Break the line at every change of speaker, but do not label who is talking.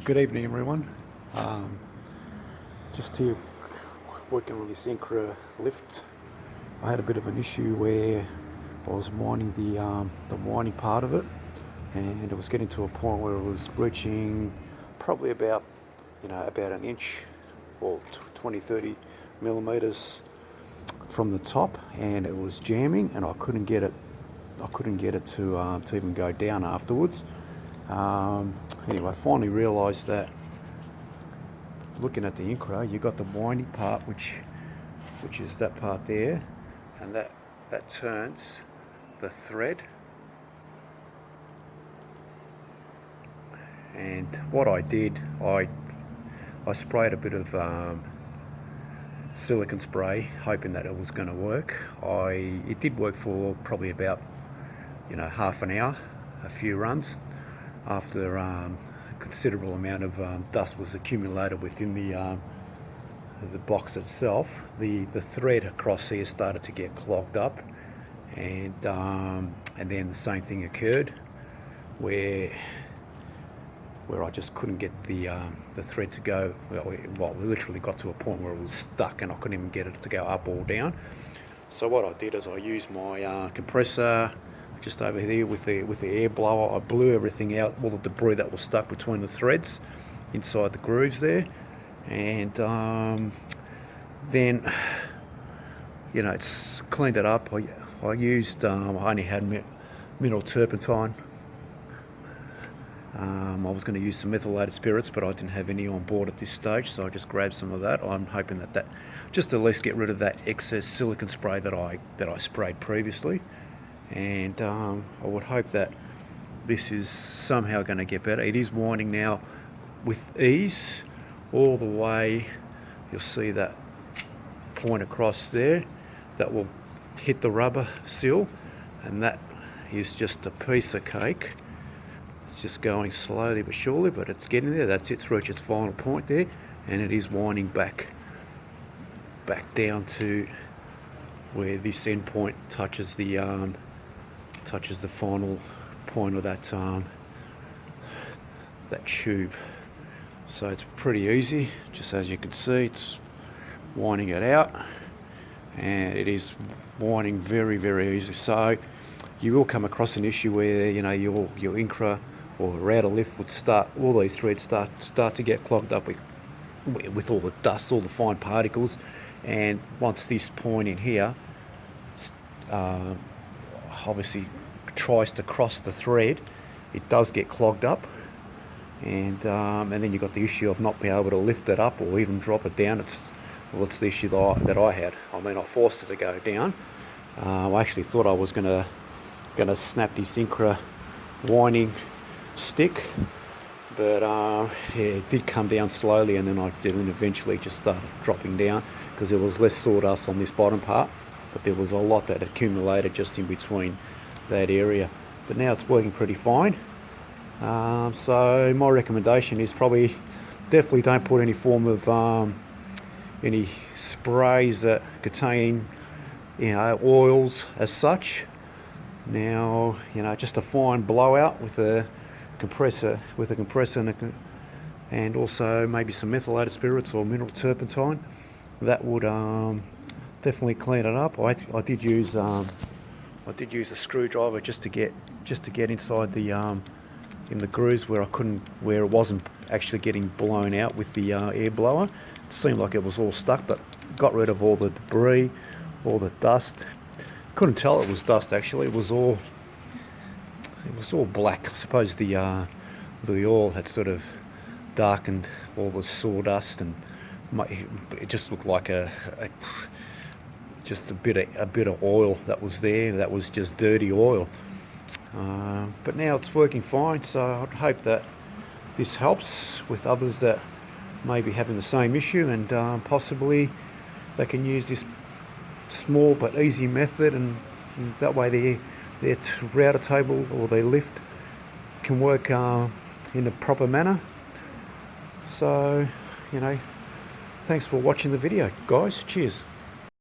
Good evening, everyone. Um, just here working on this Incra lift. I had a bit of an issue where I was winding the winding part of it, and it was getting to a point where it was reaching probably about about an inch or 20-30 millimeters from the top, and it was jamming, and I couldn't get it. To even go down afterwards. Anyway, I finally realised that looking at the Incra, you got the winding part, which is that part there, and that turns the thread. And what I did, I sprayed a bit of silicone spray, hoping that it was going to work. It did work for probably about half an hour, a few runs, after a considerable amount of dust was accumulated within the box itself. The thread across here started to get clogged up, and then the same thing occurred where I just couldn't get the thread to go. Well, we literally got to a point where it was stuck, and I couldn't even get it to go up or down. So what I did is I used my compressor just over here with the air blower. I blew everything out, all the debris that was stuck between the threads inside the grooves there, and then it's cleaned it up. I used I only had mineral turpentine. I was going to use some methylated spirits, but I didn't have any on board at this stage, so I just grabbed some of that. I'm hoping that just at least get rid of that excess silicone spray that I sprayed previously. And I would hope that this is somehow going to get better. It is winding now with ease all the way. You'll see that point across there that will hit the rubber seal, and that is just a piece of cake. It's just going slowly but surely, but it's getting there. That's it, reached its final point there, and it is winding back down to where this end point touches the final point of that tube. So it's pretty easy, just as you can see. It's winding it out, and it is winding very, very easy. So you will come across an issue where your Incra or router lift would start, all these threads start to get clogged up with all the dust, all the fine particles, and once this point in here obviously tries to cross the thread, it does get clogged up, and then you've got the issue of not being able to lift it up or even drop it down. It's the issue that I had. I mean, I forced it to go down. I actually thought I was gonna snap this Incra winding stick, but it did come down slowly, and then eventually just started dropping down because there was less sawdust on this bottom part, but there was a lot that accumulated just in between that area. But now it's working pretty fine. So my recommendation is definitely don't put any form of any sprays that contain oils as such. Now just a fine blowout with a compressor and also maybe some methylated spirits or mineral turpentine. That would definitely clean it up. I did use a screwdriver just to get inside the in the grooves where it wasn't actually getting blown out with the air blower. It seemed like it was all stuck, but got rid of all the debris, all the dust. Couldn't tell it was dust actually. It was all black. I suppose the oil had sort of darkened all the sawdust, and it just looked like just a bit of oil that was there. That was just dirty oil. But now it's working fine, so I'd hope that this helps with others that may be having the same issue, and possibly they can use this small but easy method, and that way their router table or their lift can work in a proper manner. So thanks for watching the video, guys. Cheers.